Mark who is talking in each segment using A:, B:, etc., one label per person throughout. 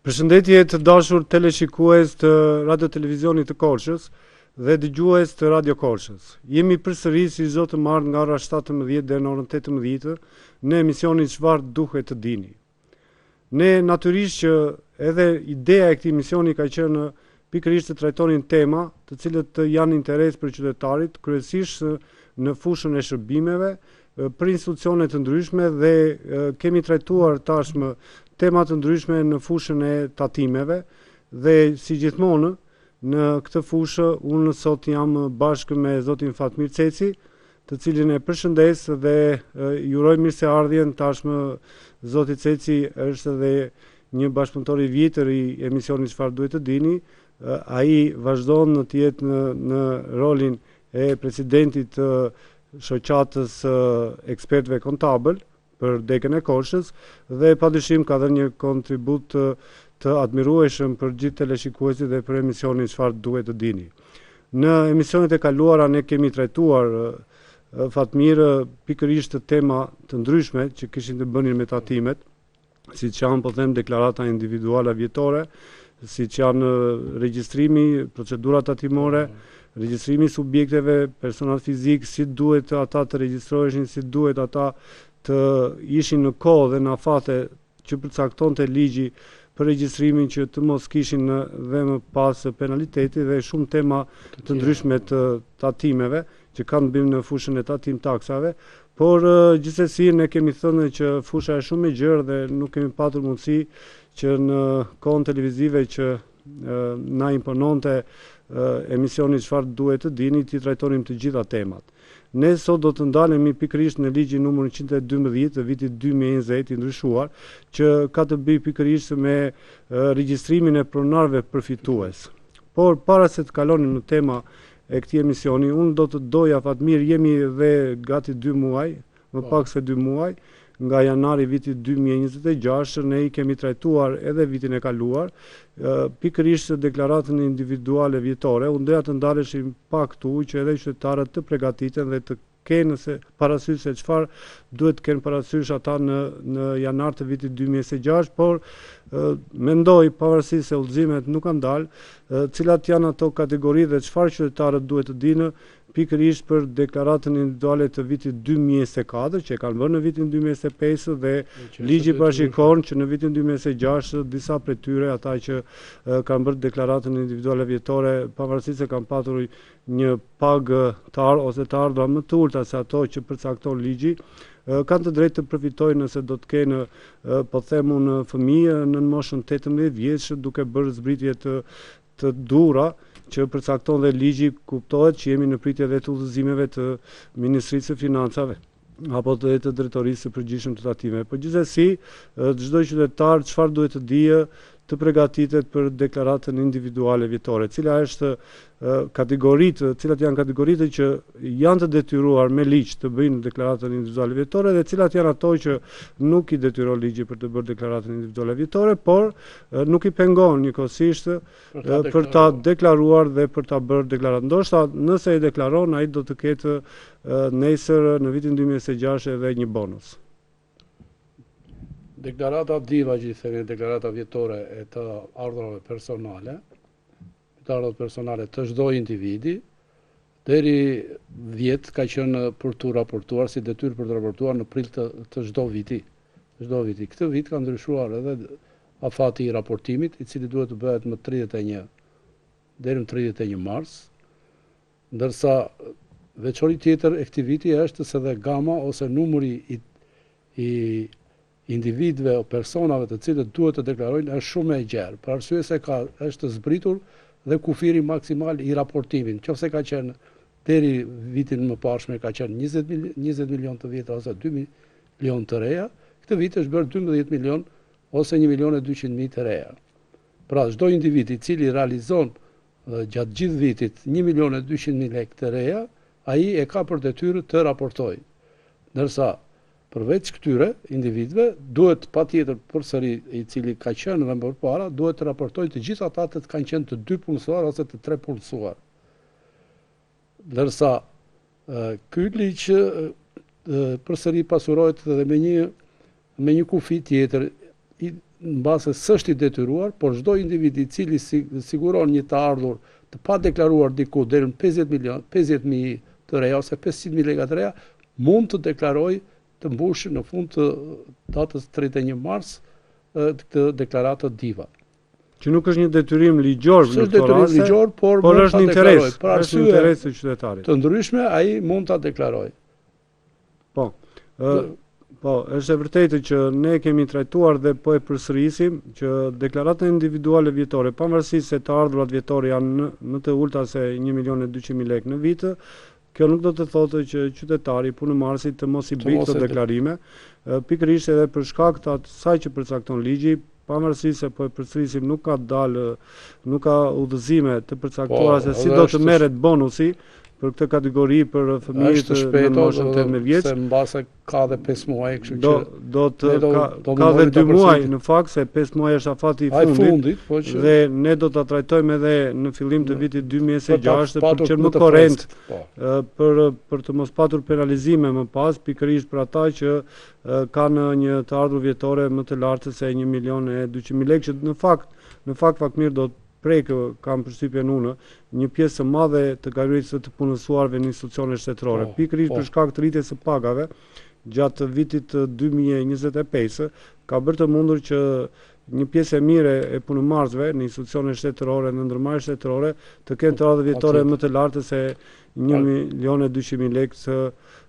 A: Përshëndetje të dashur teleshikues të Radio Televizionit të Korçës dhe dëgjues të Radio Korçës. Jemi përsëri si çdo të martë nga ora 17 deri në orën 18 në emisionin Çfarë duhet të dini. Ne natyrisht që edhe ideja e këtij emisioni ka qenë pikërisht të trajtonin tema të cilët janë interes për qytetarit, kryesisht në fushën e shërbimeve, për institucione të ndryshme dhe kemi trajtuar tashmë tema të ndryshme në fushën e tatimeve dhe si gjithmonë në këtë fushë unë sot jam bashkë me zotin Fatmir Ceci, të cilin e përshëndes dhe ju uroj mirëseardhjen. Tashmë zoti Ceci është edhe një bashkëpunëtor i vjetër i emisionit Çfarë duhet të dini. Ai vazhdon të jetë në rolin e presidentit të shoqatës ekspertëve kontabël për dekën e Korçës dhe padyshim ka dhënë një kontribut të admirueshëm për gjithë teleshikuesit dhe për emisionin Çfarë duhet të dini. Në emisionet e kaluara ne kemi trajtuar Fatmir pikërisht tema të ndryshme që kishin të bënin me tatimet, siç janë po them deklarata individuale vjetore, siç janë regjistrimi, procedurat tatimore, regjistrimi i subjekteve, personal fizik, si duhet ata të regjistroheshin, si duhet ata të ishin në kohë dhe në afate që përcaktonte ligji për regjistrimin që të mos kishin dhe më pas penaliteti dhe shumë tema të ndryshme të tatimeve që kanë bëjmë në fushën e tatim taksave, por gjithsesi ne kemi thënë që fusha është shumë e gjerë dhe nuk kemi patur mundësi që në kohën televizive që na impononte emisioni Çfarë duhet të dini t'i trajtonim të gjitha temat. Ne sot do të ndalemi pikërisht në ligjin numër 112 të vitit 2020 i ndryshuar, që ka të bëjë pikërisht me regjistrimin e pronarëve përfitues. Por para se të kalonim në tema e këtij emisioni, unë do të doja Fatmir, jemi dhe gati 2 muaj, më pak se 2 muaj, nga janari vitit 2026, ne i kemi trajtuar edhe vitin e kaluar, pikërisht deklaratën individuale vjetore. Unë doja të ndaleshim pak këtu që edhe qytetarët të përgatiten dhe të kenë parasysh se çfarë duhet të kenë parasysh ata në janar të vitit 2026, por mendoj pavarësisht se udhëzimet nuk kanë dalë, cilat janë ato kategori dhe çfarë qytetarët duhet të dinë pikërisht për deklaratën individuale të vitit 2024, që e kanë bërë në vitin 2025 dhe ligji parashikon që në vitin 2026 disa prej tyre, ata që kanë bërë deklaratën individuale vjetore, pavarësisht se kanë patur një pagë ose të ardhura më të ulta se ato që përcakton ligji, kanë të drejtë të përfitojnë nëse do të kenë, po them unë, fëmijë në moshën 18 vjeç, duke bërë zbritje të dhura që përcakton dhe ligji. Kuptohet që jemi në pritje dhe të udhëzimeve të Ministrisë së Financave apo të drejtorisë së përgjithshme të tatimeve. Por gjithsesi, çdo qytetar çfarë duhet të dijë të përgatitet për deklaratën individuale vjetore, cilat janë kategoritë që janë të detyruar me ligj të bëjnë deklaratën individuale vjetore dhe cilat janë ato që nuk i detyron ligji për të bërë deklaratën individuale vjetore, por nuk i pengon njëkohësisht për ta deklaruar dhe për ta bërë deklaratë. Ndoshta nëse i deklaron, ai do të ketë nesër në vitin 2026 edhe një bonus.
B: Deklarata diva që i themi, deklarata vjetore e të ardhurave personale, të çdo individi, deri 10 ka qenë për të raportuar, si detyrë për të raportuar në prill të çdo viti. Këtë vit ka ndryshuar edhe afati i raportimit, i cili duhet të bëhet më 31 deri në 31 mars, ndërsa veçori tjetër e këtij viti është se dhe gama ose numri i individëve o personave të cilët duhet të deklarojnë është shumë e gjerë, për arsye se është zbritur dhe kufiri maksimal i raportimit. Nëse ka qenë deri vitin më parshme ka qenë 20 milion të vjetra ose 2 milion të reja, këtë vit është bërë 12 milion ose 1.200.000 të reja. Pra çdo individ i cili realizon gjatë gjithë vitit 1.200.000 lekë të reja, ai e ka për detyrë të raportojë. Ndërsa përveç këtyre individëve, duhet patjetër përsëri i cili ka qenë dhe më përpara, duhet të raportojë të gjithë ata që kanë qenë të 2 punësuar ose të 3 punësuar. Ndërsa ky ligj përsëri pasurohet edhe me një kufi tjetër, mbase s'është i detyruar, por çdo individ i cili siguron një të ardhur të pa deklaruar diku deri në 50.000 të reja ose 500.000 lekë të reja, mund të deklarojë të mbushë në fund të datës 31 mars këtë deklaratë DIVA.
A: Që nuk është një detyrim ligjor në
B: këtë raste, por
A: është një interes, është një interes të qytetarit.
B: Të ndryshme, ai mund ta deklarojë.
A: Po, është e vërtetë që ne kemi trajtuar dhe po e përsërisim që deklaratën individuale vjetore, pavarësisht se të ardhurat vjetore janë më të ulta se 1.200.000 lekë në vit, kjo nuk do të thotë që qytetari punë marsit të mos i bëjë këto deklarime, pikërisht edhe për shkak të asaj që përcakton ligji, pavarësisht se po e përsërisim nuk ka udhëzime të përcaktuara se si do të merret bonusi për këtë kategori për fëmijët në moshën 18 vjeç.
B: Se mbase ka dhe 5 muaj, kështu
A: që ka dhe 2 muaj në fakt, se 5 muaj është afati i fundit, dhe ne do ta trajtojmë edhe në fillim të vitit 2026 për të qenë më korrent për të mos patur penalizime më pas, pikërisht për ata që kanë një të ardhur vjetore më të lartë se 1.200.000 lekë, që në fakt mirë do të prejkë, kam përshtypjen unë, një pjesë të madhe të kategorisë të punësuarve në institucione shtetërore. Pikërisht për shkak të rritjes së pagave gjatë vitit 2025, ka bërë të mundur që një pjesë e mire e punëmarrësve në institucione shtetërore, në ndërmarrje shtetërore, të kenë të ardhur vjetore më të lartë se 1.200.000 lekë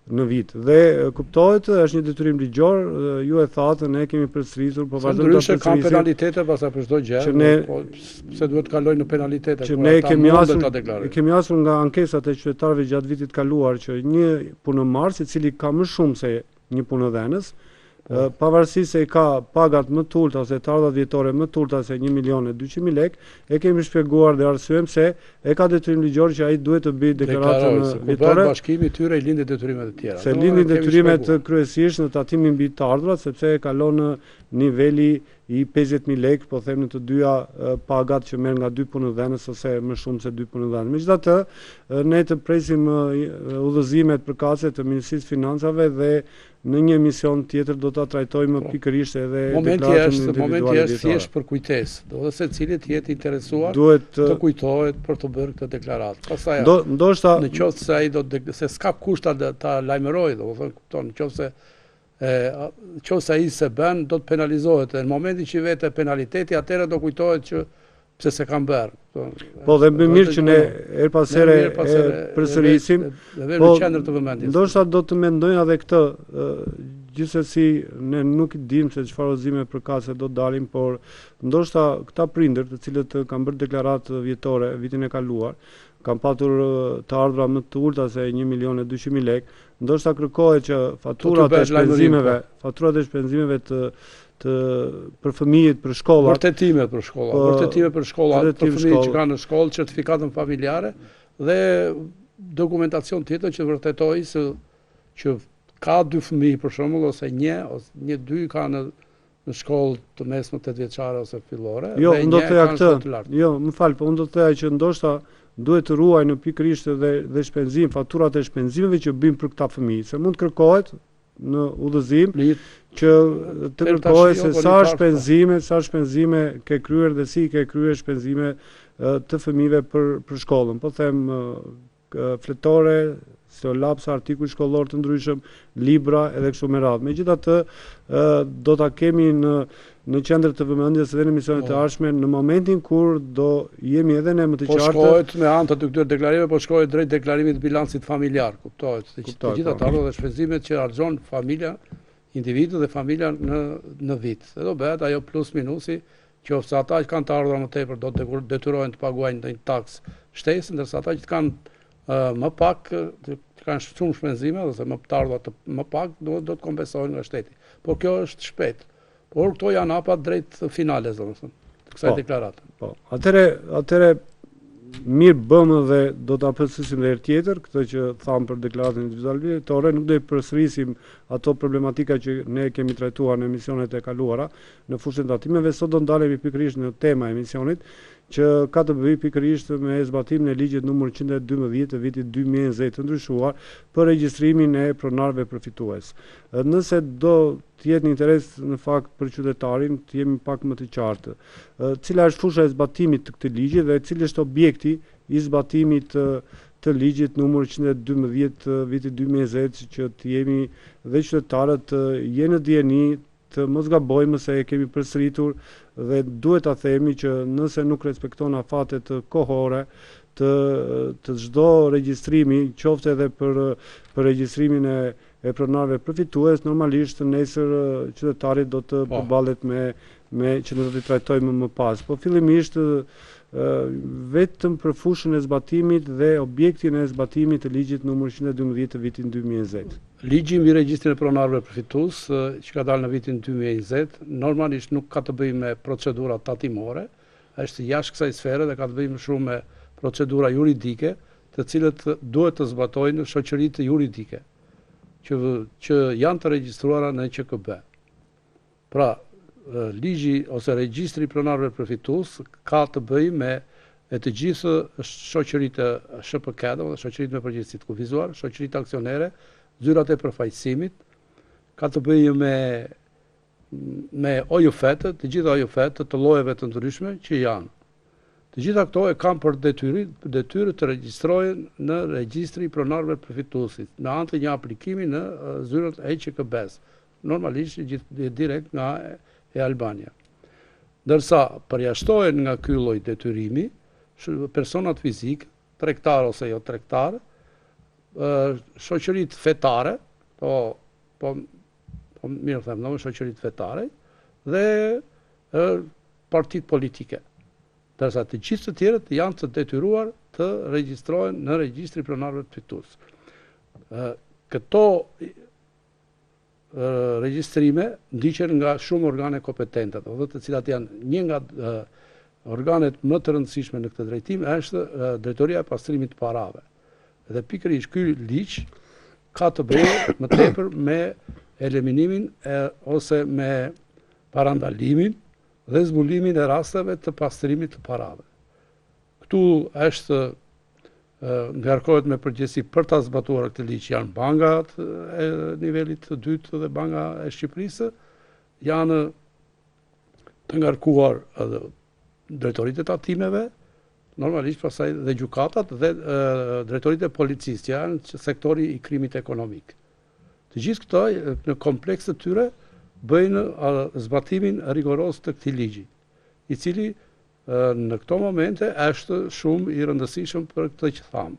A: në vit. Dhe kuptohet, është një detyrim ligjor, ju e thatë, ne kemi përsëritur, po vazhdojmë ta përsërisim.
B: Kanë penalitete pastaj për çdo gjë, se duhet të kalojnë në penalitete.
A: Që ne kemi asur nga ankesat e qytetarëve gjatë vitit kaluar që një punëmarrës i cili ka më shumë se një punëdhënës, pavarësisht se ka pagat më të ulta ose të ardhurat vjetore më të ulta se 1.200.000 lekë, e kemi shpjeguar dhe arsyejmë se e ka detyrim ligjor që ai duhet të bëjë deklaratën vjetore.
B: Bashkimi i tyre i lindi detyrimet e tjera.
A: Se lindin detyrimet kryesisht në tatimin mbi të ardhurat, sepse e kalon në niveli i 50.000 lekë, po them në të dyja pagat që merr nga 2 punëdhënës ose më shumë se 2 punëdhënës. Megjithatë, ne të presim udhëzimet përkatëse të Ministrisë Financave dhe në një emision tjetër do ta trajtojmë pikërisht edhe deklaratën individuale.
B: Momenti është thjesht për kujtesë, do të secili të jetë interesuar të kujtohet për të bërë këtë deklaratë. Pastaj
A: ndoshta
B: në qoftë se ai se s'ka kushta ta lajmërojë, domethënë kupton, nëse ai se bën do të penalizohet. Në momentin që vete penaliteti, atëherë do kujtohet që pse se kam bërë.
A: Po dhe më mirë që ne her pas here përsërisim,
B: po
A: ndoshta do të mendojnë edhe këtë, gjithsesi ne nuk dimë se çfarë udhëzime përkatëse do dalim, por ndoshta këta prindër të cilët kanë bërë deklaratë vjetore vitin e kaluar, kanë patur të ardhura më të ulta se 1.200.000 lekë, ndoshta kërkohet që faturat e shpenzimeve për fëmijët, për shkollat.
B: Vërtetimet për shkollat, për fëmijët që kanë në shkollë, certifikatën familjare dhe dokumentacion tjetër që vërtetojë që ka 2 fëmijë për shembull ose një 2 ka në shkollë të mesme 8 vjeçare ose fillore.
A: Jo, unë do të thoya këtë. Jo, më fal, po unë do të thoya që ndoshta duhet të ruajnë pikërisht dhe shpenzim, faturat e shpenzimeve që bëjmë për këta fëmijë, se mund kërkohet në udhëzim që të kërkohet se sa shpenzime ke kryer dhe si ke kryer shpenzime të fëmijëve për shkollën. Po them fletore, lapsa, artikuj shkollor të ndryshëm, libra edhe kështu me radhë. Megjithatë, do ta kemi në qendër të vëmendjes edhe në emisionet e ardhshme në momentin kur do jemi edhe ne më të qartë.
B: Po shkohet me anë të këtyre deklarimeve, po shkohet drejt deklarimit të bilancit familjar, kuptohet. Të gjitha ato dhe shpenzimet që harxhon familja, individu dhe familja në vit. Dhe do bëhet ajo plus minusi, qoftë ata që kanë të ardhura më tepër do të detyrohen të paguajnë një taksë shtesë, ndërsa ata që kanë më pak, që kanë shumë shpenzime, ose më të ardhura më pak, do të kompensohen nga shteti. Por kjo është shpejt. Por këto janë hapa drejt finales, domethënë, të kësaj deklarate.
A: Po, atëre mirë bëmë dhe do ta përsërisim edhe herë tjetër, këtë që tham për deklaratën individuale vjetore, nuk do të përsërisim ato problematika që ne kemi trajtuar në emisionet e kaluara, në fushën e tatimeve. Sot do ndalemi pikërisht në tema e emisionit, që ka të bëjë pikërisht me zbatimin e ligjit numër 112 të vitit 2020 të ndryshuar për regjistrimin e pronarëve përfitues. Nëse do të jetë një interes në fakt për qytetarin, të jemi pak më të qartë. Cila është fusha e zbatimit të këtij ligji dhe cili është objekti i zbatimit të ligjit numër 112 vitit 2020 që të jemi dhe qytetarët jenë në dijeni të mos gabojmë se e kemi përsëritur dhe duhet ta themi që nëse nuk respekton afatet kohore të çdo regjistrimi, qoftë edhe për regjistrimin e pronarëve përfitues, normalisht nesër qytetari do të përballet me që ne do t'i trajtojmë më pas. Po fillimisht vetëm për fushën e zbatimit dhe objektin e zbatimit të ligjit numër 112 të vitin 2020.
B: Ligji mbi regjistrin e pronarëve përfitues që ka dalë në vitin 2020 normalisht nuk ka të bëjë me procedura tatimore, është jashtë kësaj sfere dhe ka të bëjë më shumë me procedura juridike, të cilët duhet të zbatojnë shoqëritë juridike që janë të regjistruara në QKB. Pra, ligji ose regjistri i pronarëve përfitues ka të bëjë me të gjithë shoqëritë SHPK, dhe shoqëritë me përgjegjësi të kufizuar, shoqëritë aksionere, zyrat e përfaqësimit, ka të bëjë me OJF-të, të gjitha OJF-të të llojeve të ndryshme që janë. Të gjitha këto e kanë për detyrë të regjistrohen në regjistri i pronarëve përfituesit, me anë të një aplikimi në zyrat e QKB-s, normalisht direkt nga e Albania. Ndërsa përjashtohen nga ky lloj detyrimi personat fizik, tregtar ose jo tregtar, shoqëritë fetare, mirë them, shoqëritë fetare dhe partitë politike. Ndërsa të gjithë të tjerët janë të detyruar të regjistrohen në regjistri i pronarëve përfitues. Këto regjistrime ndiqen nga shumë organe kompetente, të cilat janë një nga organet më të rëndësishme në këtë drejtim është Drejtoria e Pastrimit të Parave. Dhe pikërisht ky ligj ka të bëjë më tepër me eliminimin ose me parandalimin dhe zbulimin e rasteve të pastrimit të parave. Këtu është ngarkohet me përgjegjësi për ta zbatuar këtë ligj janë bankat e nivelit të dytë dhe Banka e Shqipërisë, janë të ngarkuar edhe drejtoritë e tatimeve, normalisht pastaj dhe gjykatat dhe drejtoritë e policisë, janë sektori i krimit ekonomik. Të gjithë këto në kompleks të tyre bëjnë zbatimin rigoroz të këtij ligji, i cili në këto momente është shumë i rëndësishëm për këtë që thamë,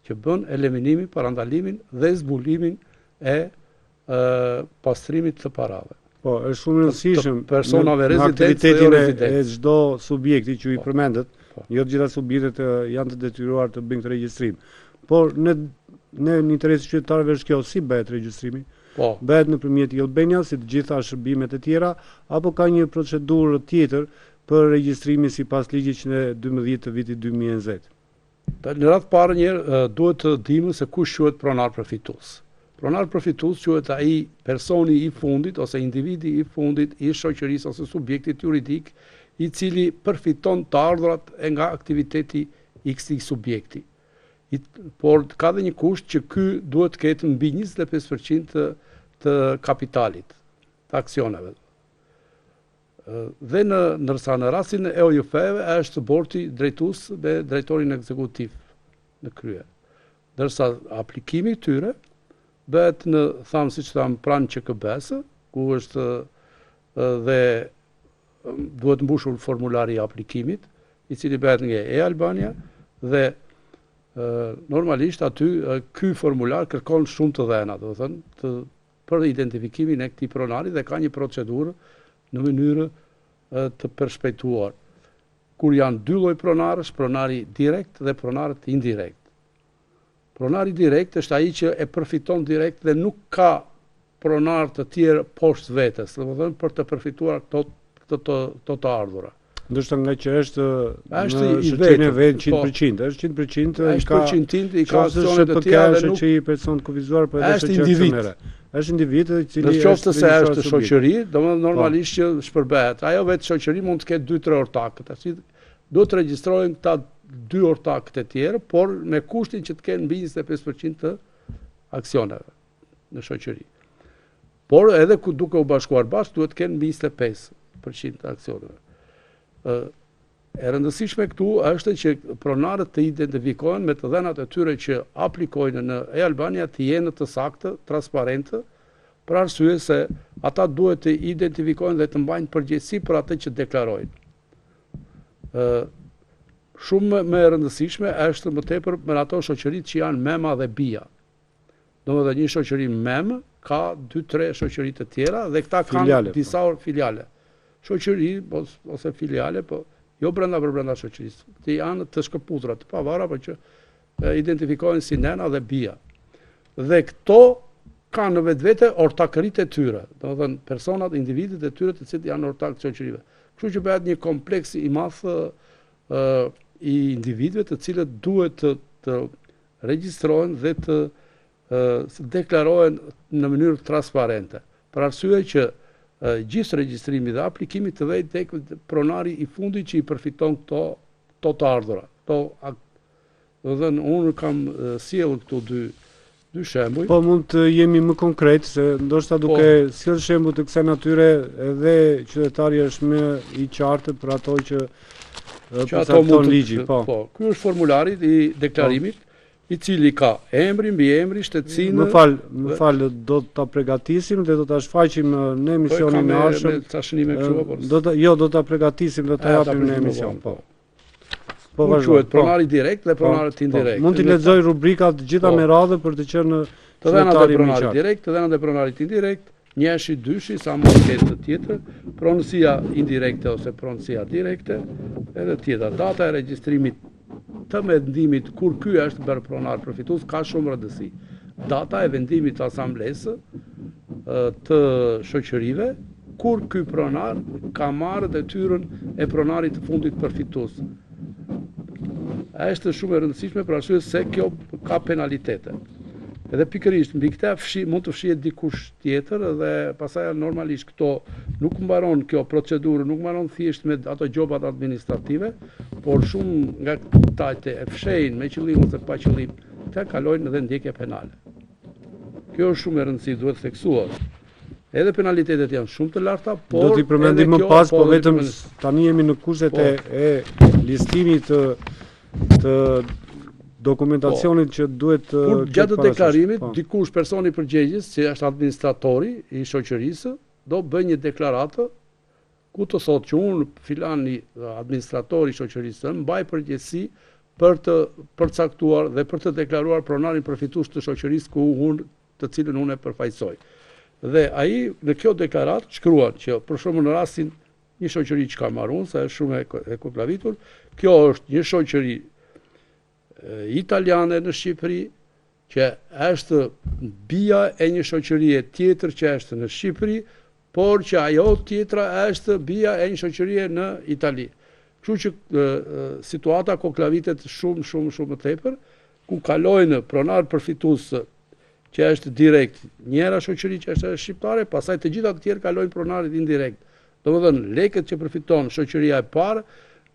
B: që bën eliminimin, parandalimin dhe zbulimin e pastrimit të parave.
A: Po, është shumë rëndësishëm
B: personave
A: në aktivitetin e çdo subjekti që i përmendet, jo të gjitha subjektet janë të detyruar të bëjnë këtë regjistrim. Por në interes të qytetarëve është kjo, si bëhet regjistrimi? Bëhet nëpërmjet Albania, si të gjitha shërbimet e tjera, apo ka një procedurë tjetër për regjistrimin sipas ligjit 112 të vitit 2020?
B: Në radhë parë njëherë duhet të dimë se kush quhet pronar përfitues. Pronar përfitues quhet ai personi i fundit ose individi i fundit i shoqërisë ose subjektit juridik i cili përfiton të ardhurat nga aktiviteti i këtij subjekti. Por ka dhe një kusht që ky duhet të ketë mbi 25% të kapitalit, të aksioneve. Dhe ndërsa në rastin e OJF-ve është borti drejtues me drejtorin ekzekutiv në krye. Ndërsa aplikimi i tyre bëhet siç thamë pranë QKB-s, ku është dhe duhet mbushur formulari i aplikimit, i cili bëhet nga e Albania dhe normalisht aty ky formular kërkon shumë të dhëna, do të thënë, për identifikimin e këtij pronari dhe ka një procedurë në mënyrë të përshpejtuar. Kur janë dy lloj pronarësh, pronari direkt dhe pronarët indirekt. Pronari direkt është ai që e përfiton direkt dhe nuk ka pronar të tjerë poshtë vetes, do të thënë për të përfituar këto të ardhura.
A: Ndoshta nga që është në shoqërinë e vet 100%, është 100%
B: i ka aksionet të tjera dhe nuk
A: i person kufizuar për
B: është individ.
A: Është individ i cili
B: është se është shoqëri, domethënë normalisht që shpërbehet. Ajo vetë shoqëri mund të ketë 2-3 ortakët. Do të regjistrohen këta 2 ortakët e tjerë, por me kushtin që të kenë mbi 25% të aksioneve në shoqëri. Por edhe duke u bashkuar bashkë, duhet të kenë 25% të aksioneve. E rëndësishme këtu është që pronarët të identifikohen me të dhënat e tyre që aplikojnë në e-Albania të jenë të saktë, transparente, për arsye se ata duhet të identifikohen dhe të mbajnë përgjegjësi për atë që deklarojnë. Shumë më e rëndësishme është më tepër me ato shoqëritë që janë mema dhe bija. Domethënë një shoqëri mem ka 2-3 shoqëri të tjera dhe këta kanë disa filiale. Shoqëri ose filiale, po jo brenda shoqërisë. Të janë të shkëputura, të pavara, por që identifikohen si nena dhe bija. Dhe këto kanë në vetvete ortakëritë e tyre, domethënë personat, individët e tyre të cilët janë ortak të shoqërive. Kështu që bëhet një kompleks i madh i individëve të cilët duhet të regjistrohen dhe të deklarohen në mënyrë transparente. Për arsye që gjithë regjistrimi dhe aplikimi të vejtë tek pronari i fundit që i përfiton këto të ardhura. Unë kam sjellë këtu dy shembuj.
A: Po mund të jemi më konkret, se ndoshta duke sjellë shembuj të kësaj natyre edhe qytetari është më i qartë për ato që përcakton ligji. Po.
B: Ky është formulari i deklarimit, i cili ka emri, mbiemri, shtetësinë.
A: Më fal, do ta përgatisim dhe do ta shfaqim në emisionin e ardhshëm. Do ta përgatisim dhe ta japim në emision. Po.
B: Quhet pronari direkt dhe pronarët indirekt.
A: Mund t'i lexoj rubrikat gjitha me radhë për të qenë
B: të dhënat e pronarit direkt, të dhënat e pronarit indirekt, njëshi, dyshi, sa mund të ketë të tjetër, pronësia indirekte ose pronësia direkte, edhe tjetra. Data e regjistrimit të vendimit kur ky është bërë pronar përfitues ka shumë rëndësi. Data e vendimit të asamblesë të shoqërive kur ky pronar ka marrë detyrën e pronarit të fundit përfitues. Është shumë e rëndësishme për arsye se kjo ka penalitete. Edhe pikërisht mbi këtë mund të fshihet dikush tjetër dhe pastaj normalisht këto nuk mbaron kjo procedurë, nuk mbaron thjesht me ato gjobat administrative, por shumë nga këta që e fshehin me qëllim ose pa qëllim, këta kalojnë edhe ndjekje penale. Kjo është shumë e rëndësishme, duhet theksuar. Edhe penalitetet janë shumë të larta, por
A: do t'i përmendim më pas, po vetëm tani jemi në kushtet e listimit të dokumentacionit që duhet
B: gjatë deklarimit, dikush personi përgjegjës, që është administratori i shoqërisë, do bëj një deklaratë ku të thotë që unë filani administratori i shoqërisë mbaj përgjegjësi për të përcaktuar dhe për të deklaruar pronarin përfitues të shoqërisë të cilën unë e përfaqësoj. Dhe ai në kjo deklaratë shkruan që për shembull në rastin një shoqëri që ka marrë unë, sa është shumë e kuklavitur, kjo është një shoqëri italiane në Shqipëri, që është bija e një shoqërie tjetër që është në Shqipëri, por që ajo tjetra është bija e një shoqërie në Itali. Kështu që situata koklavitet shumë më tepër, ku kalojnë pronar përfitues që është direkt njëra shoqëri që është shqiptare, pastaj të gjitha të tjerë kalojnë pronarit indirekt. Domethënë lekët që përfiton shoqëria e parë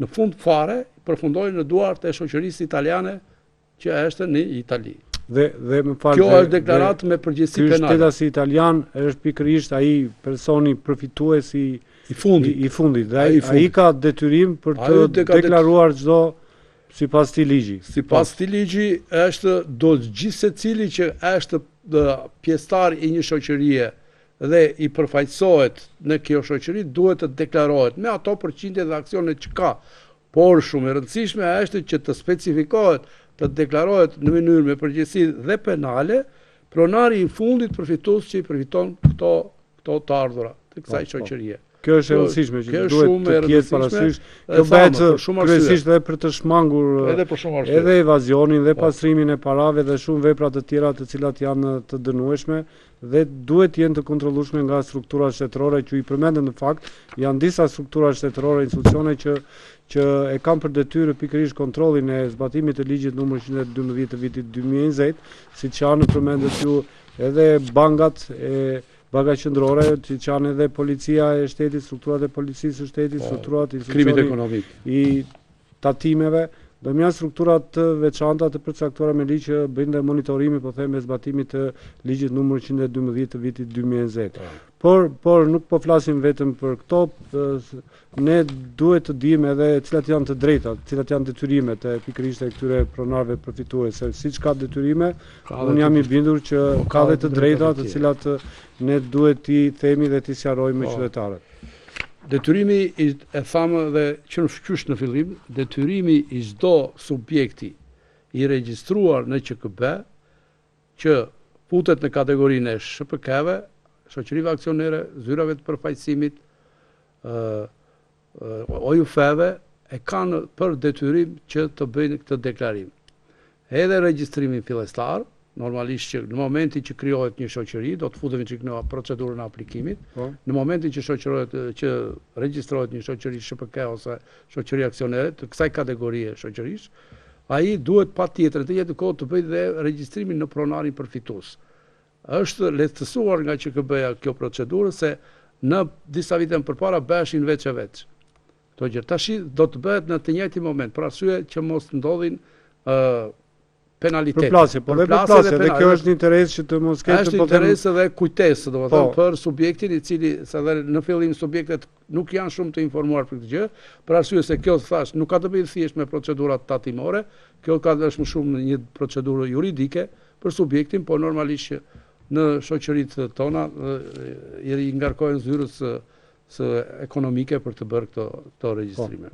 B: në fund fare përfundojnë në duart e shoqërisë italiane që është në Itali.
A: Dhe më fal,
B: kjo është deklaratë me përgjegjësi penale.
A: Ky shtetasi italian është pikërisht ai personi përfitues i fundit. Dhe ai ka detyrim për të deklaruar çdo sipas këtij ligji.
B: Sipas këtij ligji është do gjithë secili që është pjesëtar i një shoqërie dhe i përfaqësohet në kjo shoqëri duhet të deklarohet me ato përqindje dhe aksionet që ka. Por shumë e rëndësishme është që të specifikohet, të deklarohet në mënyrë me përgjegjësi dhe penale pronari i fundit përfitues që i përfiton këto të ardhura të kësaj shoqërie.
A: Kjo është e rëndësishme që duhet të ketë parasysh. Kjo bëhet kryesisht edhe për të shmangur edhe evazionin dhe pastrimin e parave dhe shumë vepra të tjera të cilat janë të dënueshme dhe duhet jenë të kontrollueshme nga strukturat shtetërore që i përmenden në fakt. Janë disa struktura shtetërore, institucione që e kanë për detyrë pikërisht kontrollin e zbatimit të ligjit numër 112 të vitit 2020, siç janë përmendet ju edhe bankat e Baga qendrore, që janë edhe policia e shtetit, strukturat e policisë së shtetit, strukturat
B: krimit ekonomik
A: i tatimeve Do më janë struktura të veçanta të përcaktuara me ligj që bëjnë monitorimi, po them, me zbatimin të ligjit numër 112 të vitit 2020. Por nuk po flasim vetëm për këto, ne duhet të dimë edhe cilat janë të drejtat, cilat janë detyrimet e pikërisht e këtyre pronarëve përfitues, siç ka detyrime, unë jam i bindur që ka dhe të drejta të cilat ne duhet t'i themi dhe t'i sqarojmë qytetarët.
B: Detyrimi e thamë dhe që në shqysh në fillim, detyrimi i çdo subjekti i regjistruar në QKB që futet në kategorinë e SHPK-ve, shoqërive aksionere, zyrave të përfaqësimit, OJF-ve, e kanë për detyrim që të bëjnë këtë deklarim. Edhe regjistrimi fillestar, normalisht që në momentin që krijohet një shoqëri, do të futemi çik në procedurën e aplikimit. Në momentin që regjistrohet një shoqëri SHPK ose shoqëri aksionere të kësaj kategorie shoqërish, ai duhet patjetër të jetë kohë të bëjë dhe regjistrimin në pronarin përfitues. Është lehtësuar nga QKB-ja kjo procedurë se në disa vite më përpara bëheshin veç e veç. Këto gjë tash do të bëhet në të njëjtin moment, për arsye që mos ndodhin penalitete.
A: Përplasje, dhe kjo është një interes që të mos ketë.
B: Është interes edhe kujtesë, domethënë për subjektin i cili se edhe në fillim subjektet nuk janë shumë të informuar për këtë gjë, për arsye se kjo thash nuk ka të bëjë thjesht me procedurat tatimore, kjo ka është më shumë një procedurë juridike për subjektin, po normalisht që në shoqëritë tona i ngarkohen zyrës së ekonomike për të bërë këto regjistrime.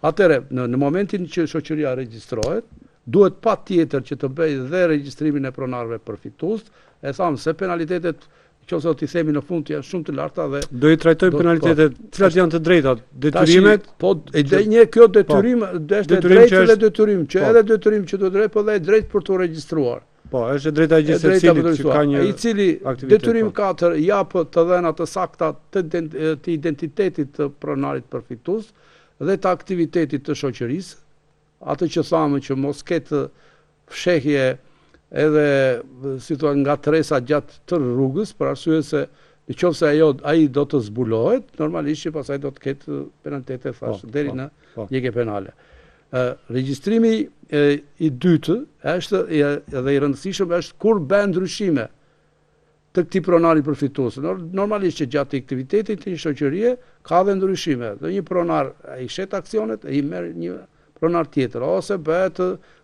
B: Atëherë, në momentin që shoqëria regjistrohet, duhet patjetër që të bëjë dhe regjistrimin e pronarëve përfitues, e thamë se penalitetet, nëse do t'i themi në fund, janë shumë të larta dhe
A: do i trajtojmë penalitetet, cilat janë të drejtat, detyrimet.
B: Po, kjo detyrim është drejtë dhe detyrim, që edhe detyrim që do drejt, po dhe drejt për të regjistruar.
A: Po, është drejta e gjithë secilit që ka një
B: i cili detyrim 4 jap të dhëna të sakta të identitetit të pronarit përfitues dhe të aktivitetit të shoqërisë, atë që thamë që mos ketë fshehje edhe si thua nga tresa gjatë të rrugës, për arsye se nëse ai do të zbulohet, normalisht që pastaj do të ketë penalitete thash deri në djegje penale. Regjistrimi i dytë është edhe i rëndësishëm është kur bën ndryshime të këtij pronari përfitues. Normalisht që gjatë aktivitetit të një shoqërie ka dhe ndryshime. Dhe një pronar ai shet aksionet, ai merr një pronar tjetër, ose bëhet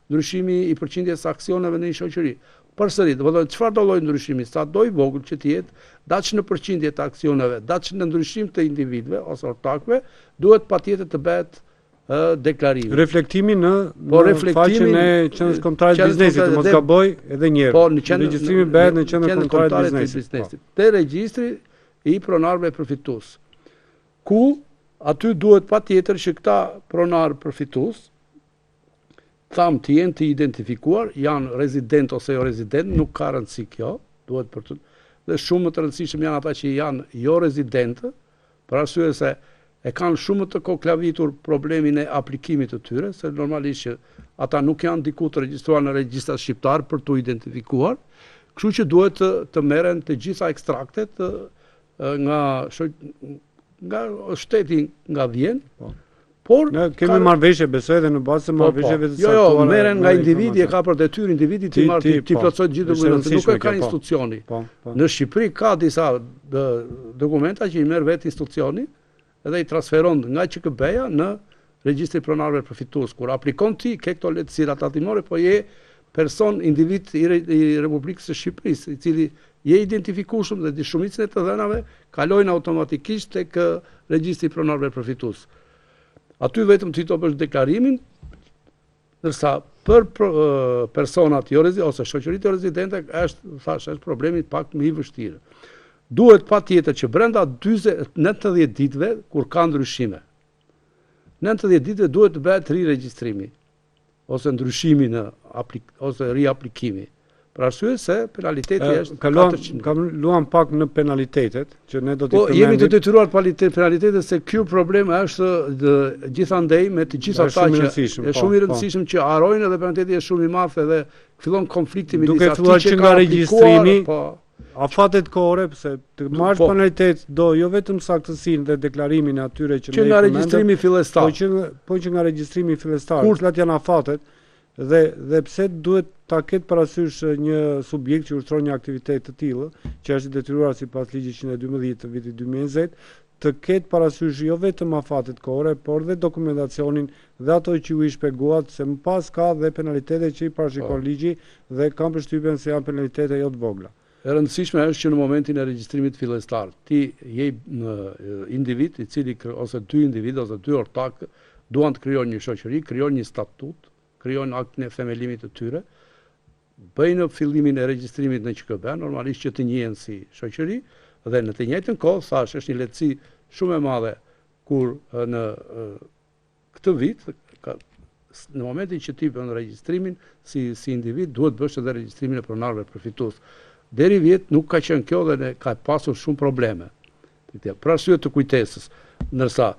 B: ndryshimi i përqindjes aksioneve në një shoqëri. Përsëri, domethënë çfarë do lloj ndryshimi, sa do i vogël që të jetë, daç në përqindje të aksioneve, daç në ndryshim të individëve ose ortakëve, duhet patjetër të bëhet deklarimi.
A: Reflektimi në faqen e qendrës kombëtare të biznesit, mos gaboj edhe një herë. Regjistrimi bëhet në qendrën kombëtare të biznesit.
B: Te regjistri i pronarëve përfitues. Ku aty duhet patjetër që këta pronarë përfitues tham të jenë të identifikuar, janë rezident ose jo rezident, nuk ka rëndësi kjo, duhet për të. Dhe shumë më të rëndësishëm janë ata që janë jo rezidentë, për arsye se e kanë shumë të koklavitur problemin e aplikimit të tyre, se normalisht që ata nuk janë diku të regjistruar në regjistrat shqiptar për të identifikuar, kështu që duhet të merren të gjitha ekstraktet nga shteti nga vjen. Por
A: ne kemi marrëveshje, besoj, edhe në bazë të marrëveshjeve të caktuara.
B: Jo, merren nga individi, e ka për detyrë individi të marrë të plotësojë gjithë dokumentet, nuk e ka institucioni. Në Shqipëri ka disa dokumenta që i merr vetë institucioni edhe i transferon nga QKB-ja në regjistrin pronarëve përfitues. Kur aplikon ti ke këto lehtësira tatimore, po je person, individ i Republikës së Shqipërisë, i cili je identifikueshëm dhe shumicën e të dhënave kalojnë automatikisht tek regjistri pronarëve përfitues. Aty vetëm ti do bësh deklarimin, ndërsa për personat jo rezidente ose shoqëritë jo rezidente është problemi pak më i vështirë. Duhet patjetër që brenda 90 ditëve kur ka ndryshime. 90 ditëve duhet të bëhet riregjistrimi ose ndryshimi ose riaplikimi. Për arsye se penaliteti është 400.
A: Kam luan pak në penalitetet, që ne do t'i përmendim.
B: Jemi të detyruar penalitetet se ky problem është gjithandej me të gjitha ata që është shumë i rëndësishëm që harojnë, edhe penaliteti është shumë i madh edhe fillon konflikti midis atij që ka
A: regjistrimi, Afatet kohore, pse të marrësh penalitet do jo vetëm saktësinë dhe deklarimin e atyre që
B: nga regjistrimi fillestar.
A: Po që nga regjistrimi fillestar, cilat janë afatet dhe pse duhet ta ketë parasysh një subjekt që ushtron një aktivitet të tillë, që është i detyruar sipas ligjit 112 të vitit 2020, të ketë parasysh jo vetëm afatet kohore, por dhe dokumentacionin dhe ato që ju i shpjeguat, se më pas ka dhe penalitete që i parashikon ligji dhe kam përshtypjen se janë penalitete jo të vogla.
B: E rëndësishme është që në momentin e regjistrimit fillestar, ti je në individ i cili ose dy individ ose dy ortak duan të krijojnë një shoqëri, krijojnë një statut, krijojnë aktin e themelimit të tyre, bëjnë fillimin e regjistrimit në QKB, normalisht që të njihen si shoqëri, dhe në të njëjtën kohë, thash, është një lehtësi shumë e madhe kur në këtë vit, në momentin që ti bën regjistrimin si individ, duhet bësh edhe regjistrimin e pronarëve përfitues. Deri vjet nuk ka qenë kjo dhe ka pasur shumë probleme. Për arsye të kujtesës, ndërsa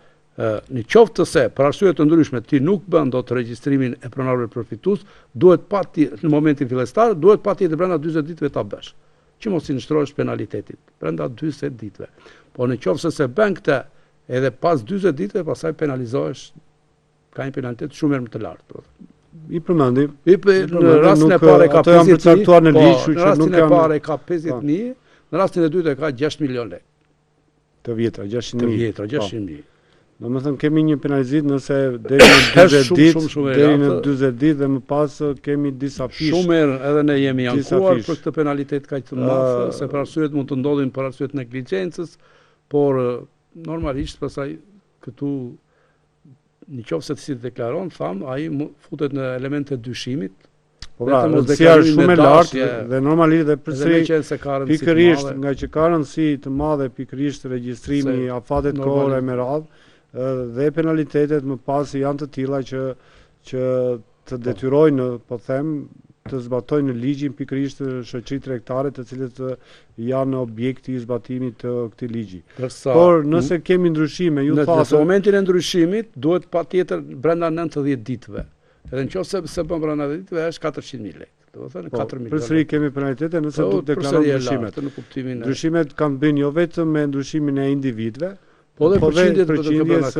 B: në qoftë se për arsye të ndryshme ti nuk bën dot regjistrimin e pronarëve përfitues, duhet në momentin fillestar, duhet patjetër brenda 40 ditëve ta bësh, që mos i nështrohesh penalitetit, brenda 40 ditëve. Po në qoftë se bën këtë edhe pas 40 ditëve, pastaj penalizohesh, ka një penalitet shumë më të lartë.
A: I përmendim.
B: Në rastin e parë ka 50.000,
A: në
B: rastin e parë ka 50.000, në rastin e dytë ka 6 milion lekë.
A: Të vjetra, 600.000.
B: Të vjetra, 600.000.
A: Domethënë kemi një penalizim nëse deri në 40 ditë dhe më pas kemi disa fish.
B: Shumë edhe ne jemi ankuar për këtë penalitet kaq të madh, se për arsyet mund të ndodhin për arsyet negligjencës, por normalisht pastaj këtu në qoftë se si deklaron, tham, ai futet në elemente dyshimit.
A: Po pra, rëndësia është shumë e lartë dhe normalisht dhe përsëri pikërisht nga që ka rëndësi të madhe pikërisht regjistrimi afatet kohore me radhë dhe penalitetet më pas janë të tilla që të detyrojnë, po them, të zbatojnë ligjin pikërisht shoqëri tregtare të cilët janë objekti i zbatimit të këtij ligji. Por nëse kemi ndryshime, ju thatë
B: në momentin e ndryshimit duhet patjetër brenda 90 ditëve. Edhe nëse se bën brenda 90 ditëve është 400.000 lekë. Do të thënë 4 milionë.
A: Përsëri kemi penalitete nëse do të deklarojmë ndryshimet. Ndryshimet kanë bënë jo vetëm me ndryshimin e individëve,
B: po dhe
A: përqindjes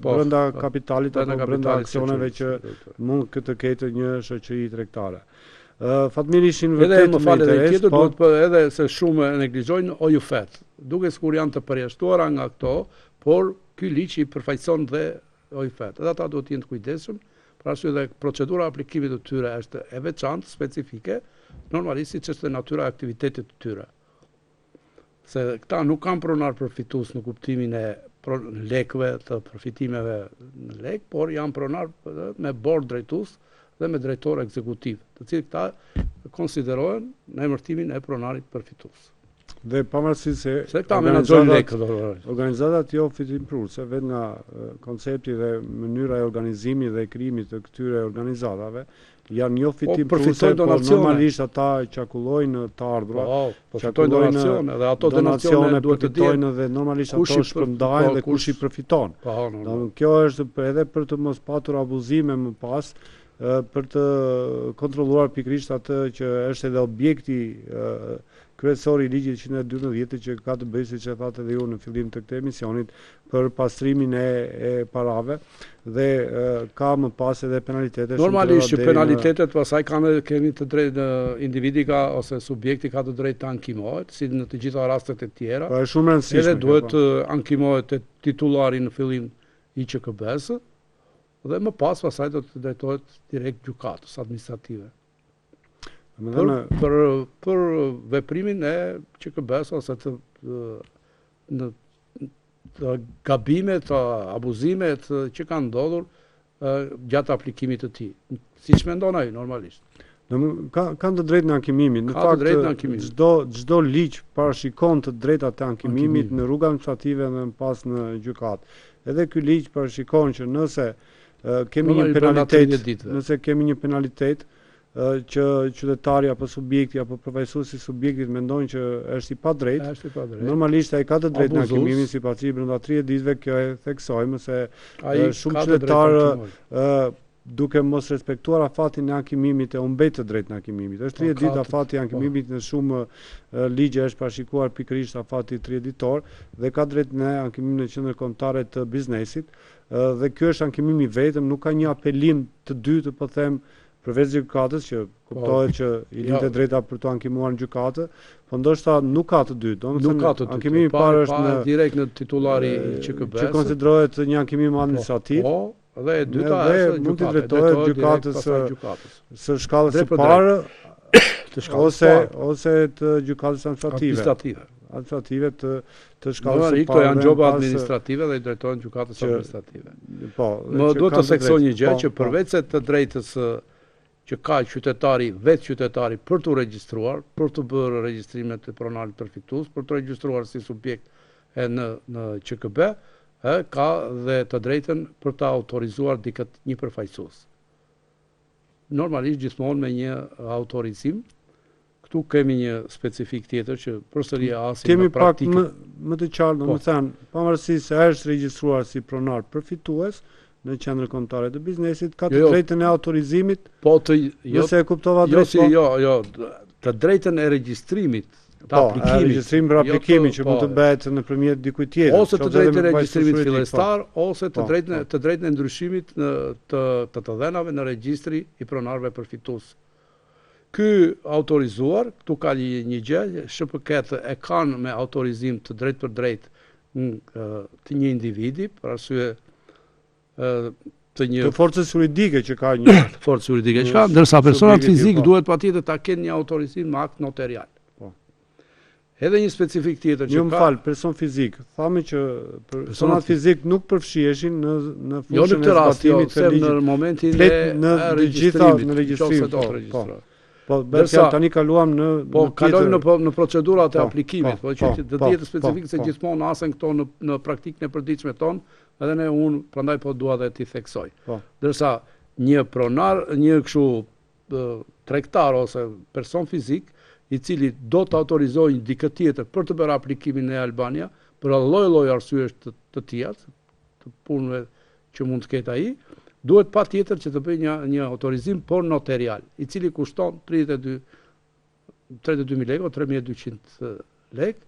A: brenda kapitalit apo brenda aksioneve që mund të ketë një shoqëri tregtare. Fatmir ishin vërtet me interes,
B: po edhe se shumë neglizhojnë OJUFET, duke sikur janë të përjashtuara nga këto, por ky ligj i përfaqëson dhe OJUFET. Edhe ata duhet të jenë të kujdesshëm, për arsye dhe procedura e aplikimit të tyre është e veçantë, specifike, normalisht siç është natyra e aktivitetit të tyre. Se këta nuk kanë pronar përfitues në kuptimin e lekëve të përfitimeve në lek, por janë pronar me bord drejtues dhe me drejtor ekzekutiv, të cilët këta konsiderohen në emërtimin e pronarit përfitues.
A: Dhe pavarësisht se
B: këta menaxhojnë lekët,
A: organizatat jo fitimprurse, vetë nga koncepti dhe mënyra e organizimit dhe krijimit të këtyre organizatave, janë jo fitimprurse, por normalisht ata qarkullojnë të ardhura,
B: fitojnë donacione dhe ato donacione duhet të dihen
A: dhe normalisht ato shpërndajnë dhe kush i përfiton. Kjo është edhe për të mos patur abuzime më pas, për të kontrolluar pikërisht atë që është edhe objekti kryesor i ligjit 112 që ka të bëjë, siç e thatë edhe ju në fillim të këtij emisionit, për pastrimin e parave dhe ka më pas edhe penalitete.
B: Normalisht që penalitetet pasaj kemi të drejtë, individi ka ose subjekti ka të drejtë të ankimohet, si në të gjitha rastet e tjera.
A: Po është shumë e rëndësishme.
B: Edhe duhet ankimohet te titullari në fillim i QKB-s, dhe më pasaj do të drejtohet direkt gjykatës administrative. Për veprimin e QKB-s ose të gabimet, abuzimet që kanë ndodhur gjatë aplikimit të tij. Siç mendon ai normalisht.
A: Kanë të drejtë në ankimimin. Në fakt çdo ligj parashikon të drejtat e ankimimit në rrugë administrative dhe më pas në gjykatë. Edhe ky ligj parashikon që nëse kemi një penalitet që qytetari apo subjekti apo përfaqësuesi i subjektit mendojnë që është i padrejtë, normalisht ai ka të drejtë në ankimimin sipas brenda 30 ditëve. Kjo e theksojmë se shumë qytetarë duke mos respektuar afatin e ankimimit e humbet të drejtë në ankimimit. Është 30 ditë afati i ankimimit, në shumë ligje është parashikuar pikërisht afati 30 ditor dhe ka drejt në ankimimin e qendrës kombëtare të biznesit dhe ky është ankimimi vetëm, nuk ka një apelim të dytë, po them, përveç gjykatës që kuptohet që i lidhet drejta për të ankimuar në gjykatë, po ndoshta nuk ka të dytë. Domethënë ankimimi i parë është
B: direkt në titullari i ÇKB-s,
A: që konsiderohet një ankimim administrativ.
B: Po, dhe e dyta
A: është mund të drejtohet gjykatës së shkallës së parë ose të gjykatës administrative të shkallës së parë.
B: Këto janë gjoba administrative dhe i drejtohen gjykatës administrative.
A: Po,
B: më duhet të theksoj një gjë që përveç se të drejtës që ka qytetari, vetë qytetari për të regjistruar, për të bërë regjistrimet e pronarit përfitues, për të regjistruar si subjekt në ÇKB, ka dhe të drejtën për të autorizuar një përfaqësues. Normalisht gjithmonë me një autorizim. Këtu kemi një specifik tjetër që përsëri asim në praktikë.
A: Kemi pak më të qartë, domethënë, pavarësisht se është regjistruar si pronar përfitues në qendrën kombëtare të biznesit, ka të drejtën e autorizimit. Nëse e kuptova drejt.
B: Jo, të drejtën e regjistrimit, të aplikimit.
A: Regjistrim për aplikimin që mund të bëhet nëpërmjet dikujt tjetër.
B: Ose të drejtën e regjistrimit fillestar, ose të drejtën e ndryshimit të dhënave në regjistri i pronarëve përfitues. Ky autorizuar, këtu ka një gjë, SHPK e kanë me autorizim të drejtë për drejtë të një individi, për arsye
A: të forcës juridike që ka një
B: forcë juridike që ka, ndërsa personat fizik duhet patjetër ta kenë një autorizim me akt notarial. Edhe një specifik tjetër që
A: ka. Person fizik. Thamë që personat fizik nuk përfshiheshin në fushën e zbatimit të ligjit.
B: Në momentin e
A: regjistrimit. Po, tani kaluam
B: në procedurat e aplikimit, po që të tjetë specifikë se gjithmonë asen këto në praktikën e përditshme tonë, edhe ne unë prandaj po dua dhe t'i theksoj. Dërsa një pronar, një kështu tregtar ose person fizik, i cili do të autorizojnë dikë tjetër për të bërë aplikimin në Albania, për lloj arsyesh të tjera, të punëve që mund të ketë ai, duhet patjetër që të bëjë një autorizim por notarial, i cili kushton 32.000 lekë o 3.200 lekë,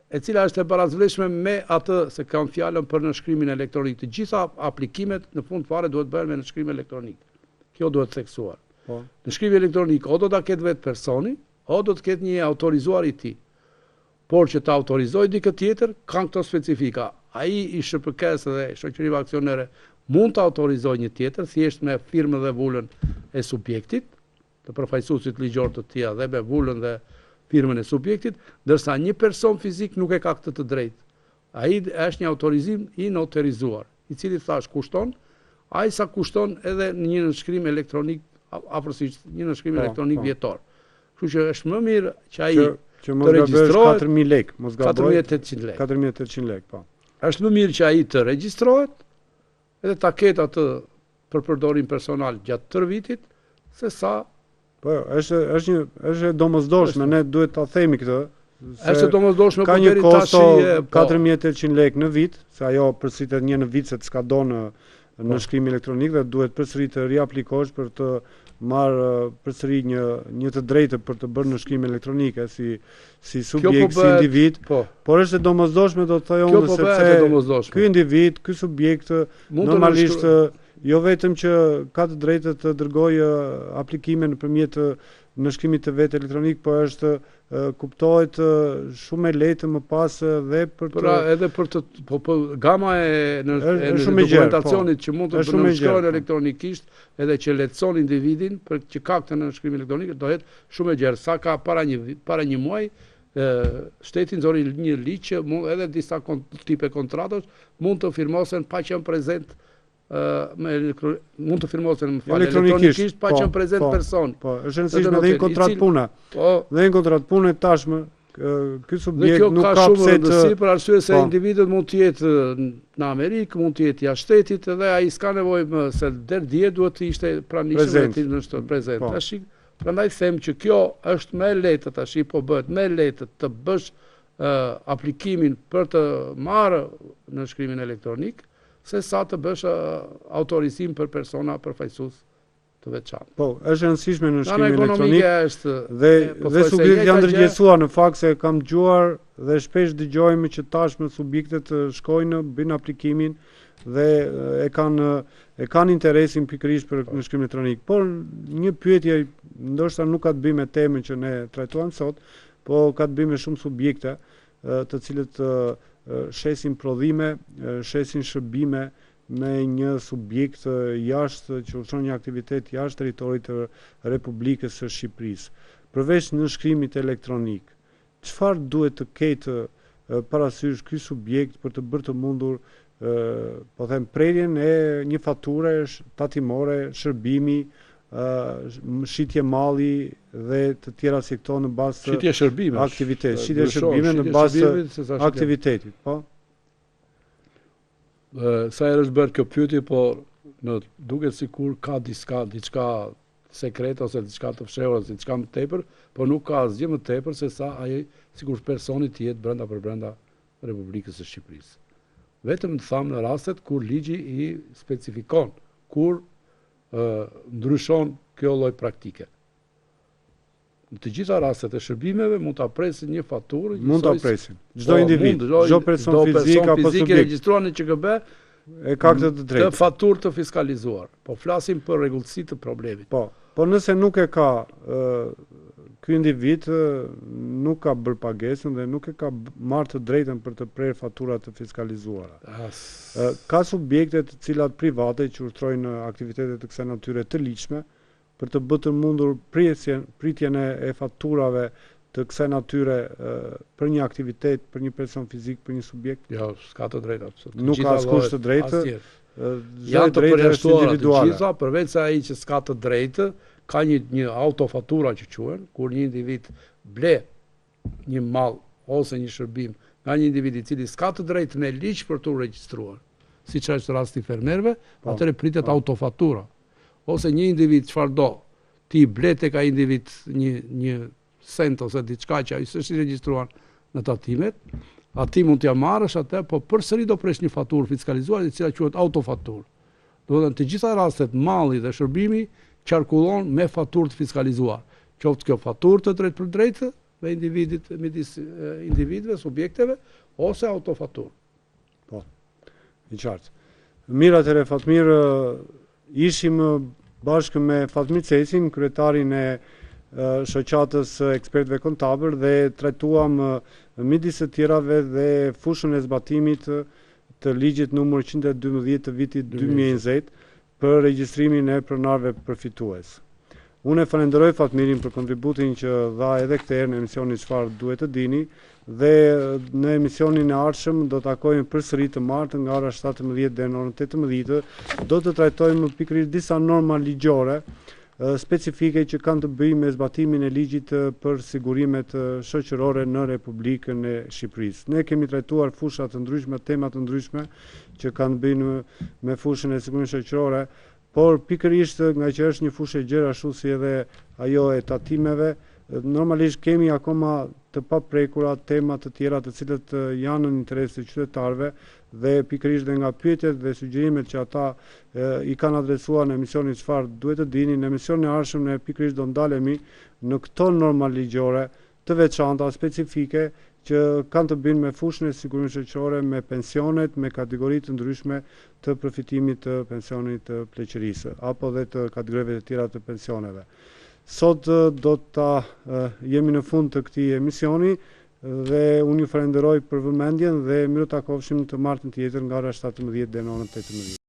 B: e cila është e barazvleshme me atë se kam fjalën për nënshkrimin elektronik. Të gjitha aplikimet në fund fare duhet bëhen me nënshkrim elektronik. Kjo duhet theksuar. Nënshkrimi elektronik o do ta ketë vetë personi, o do të ketë një autorizuar i tij. Por që të autorizojë dikë tjetër, kanë këto specifika. Ai i SHPK-s dhe shoqërive aksionere mund të autorizojë një tjetër, thjesht me firmën dhe vulën e subjektit, të përfaqësuesit ligjor të tij dhe me vulën dhe firmën e subjektit, ndërsa një person fizik nuk e ka këtë të drejtë. Ai është një autorizim i notarizuar, i cili thash kushton, ai sa kushton edhe një nënshkrim elektronik, afërsisht një nënshkrim elektronik vjetor. Kështu që është më mirë që ai
A: të regjistrohet 4.000 lekë, mos gaboj.
B: 4.800 lekë.
A: 4.800 lekë, po.
B: Është më mirë që ai të regjistrohet, edhe ta ketë atë për përdorim personal gjatë tërë vitit, se sa.
A: Po, është domosdoshme, ne duhet ta themi këtë.
B: Është domosdoshme
A: ka një kosto 4.800 lekë në vit, se ajo përsëritet një në vit se të skadon në shkrim elektronik dhe duhet përsëri të riaplikosh për të marrë përsëri një të drejtë për të bërë në shkrim elektronike si subjekt, si individ, por është e domosdoshme do të thojë unë sepse ky individ, ky subjekt normalisht jo vetëm që ka të drejtë të dërgojë aplikime nëpërmjet nënshkrimit të vet elektronik, po është kuptohet shumë e lehtë më pas dhe për të
B: edhe për të gama e dokumentacionit që mund të nënshkrohen elektronikisht edhe që lehtëson individin për që ka këtë nënshkrim elektronik do jetë shumë e gjerë. Sa ka para një muaj shteti nxori një ligj që edhe disa tipe kontratash mund të firmosen pa qenë prezent mund të firmosen elektronikisht pa qenë prezent person.
A: Po, është rëndësishme dhe një kontratë pune. Dhe një kontratë pune tashmë ky subjekt nuk ka pse të
B: për arsye se individët mund të jetë në Amerikë, mund të jetë jashtë shtetit dhe ai s'ka nevojë se deri dje duhet të ishte pranishëm në prezent. Tash prandaj them që kjo është më e lehtë tash po bëhet më e lehtë të bësh aplikimin për të marrë nënshkrimin elektronik se sa të bësh autorizim për persona përfaqësues të veçantë.
A: Po, është e rëndësishme në shkrimin
B: ekonomike
A: elektronik
B: është
A: dhe subjektet janë ndërgjegjësuar në fakt se kam dëgjuar dhe shpesh dëgjojmë që tashmë subjektet shkojnë, bëjnë aplikimin dhe e kanë interesin pikërisht për në shkrim elektronik. Por një pyetje ndoshta nuk ka të bëjë me temën që ne trajtojmë sot, po ka të bëjë me shumë subjekte të cilët shesin prodhime, shesin shërbime me një subjekt jashtë që ushtron një aktivitet jashtë territorit të Republikës së Shqipërisë. Përveç në shkrimit elektronik, çfarë duhet të ketë parasysh ky subjekt për të bërë të mundur po them prerjen e një fature tatimore, shërbimi, shitje malli dhe të tjera si këto në bazë
B: shitje shërbime,
A: aktivitet, shitje shërbime në bazë të aktivitetit, po.
B: Sa herë është bërë kjo pyetje, po duket sikur ka diçka sekret ose diçka të fshehur ose diçka më tepër, po nuk ka asgjë më tepër se sa ai sikur personi të jetë brenda Republikës së Shqipërisë. Vetëm të thamë në rastet kur ligji i specifikon, kur ndryshon kjo lloj praktike. Në të gjitha rastet e shërbimeve mund ta presin një faturë,
A: mund ta presin. Çdo individ, çdo person fizik apo subjekt
B: regjistruar në QKB
A: e ka këtë drejtë.
B: Të faturë të fiskalizuar. Po flasim për rregullsi të problemit.
A: Po nëse nuk e ka ky individ nuk ka bërë pagesën dhe nuk e ka marrë të drejtën për të prerë fatura të fiskalizuara. Ka subjekte të cilat private që ushtrojnë aktivitete të kësaj natyre të ligjshme për të bërë të mundur pritjen e faturave të kësaj natyre për një aktivitet, për një person fizik, për një subjekt?
B: Jo, s'ka të drejtë.
A: Nuk ka askush të drejtë.
B: Janë të përjashtuara të gjitha, përveç se ai që s'ka të drejtë, ka një autofatura që quhen, kur një individ ble një mall ose një shërbim nga një individ i cili s'ka të drejtë me ligj për tu regjistruar, siç është rasti i fermerëve, atëherë pritet autofatura. Ose një individ çfarë do, ti ble tek ai individ një cent ose diçka që ai s'është i regjistruar në tatimet, ati mund t'ja marrësh atë, po përsëri do presh një faturë fiskalizuar e cila quhet autofaturë. Domethënë të gjitha rastet malli dhe shërbimi qarkullon me faturë të fiskalizuar. Qoftë kjo faturë të drejtë për drejtë me midis individëve, subjekteve, ose autofaturë.
A: Po, i qartë. Mirë atëre, Fatmir, ishim bashkë me Fatmir Cesin, kryetarin e shoqatës ekspertëve kontabël dhe trajtuam midis të tjerave dhe fushën e zbatimit të ligjit numër 112 të vitit 2020 për regjistrimin e pronarëve përfitues. Unë e falenderoj Fatmirin për kontributin që dha edhe këtë herë në emisionin Çfarë duhet të dini dhe në emisionin e ardhshëm do të takojmë përsëri të martën nga ora 17 deri në orën 18. Do të trajtojmë pikërisht disa norma ligjore specifike që kanë të bëjnë me zbatimin e ligjit për sigurimet shoqërore në Republikën e Shqipërisë. Ne kemi trajtuar fusha të ndryshme, tema të ndryshme që kanë të bëjnë me fushën e sigurimit shoqërore, por pikërisht nga që është një fushë e gjerë ashtu si edhe ajo e tatimeve, normalisht kemi akoma të paprekura tema të tjera të cilët janë në interes të qytetarëve dhe pikërisht dhe nga pyetjet dhe sugjerimet që ata i kanë adresuar në emisionin Çfarë duhet të dini, në emisionin e ardhshëm ne pikërisht do ndalemi në këto norma ligjore të veçanta specifike që kanë të bëjnë me fushën e sigurimit shoqërore, me pensionet, me kategori të ndryshme të përfitimit të pensionit të pleqërisë apo dhe të kategorive të tjera të pensioneve. Sot do të jemi në fund të këtij emisioni dhe unë ju falenderoj për vëmendjen dhe mirë takofshim të martën tjetër nga ora 17 deri në orën 18.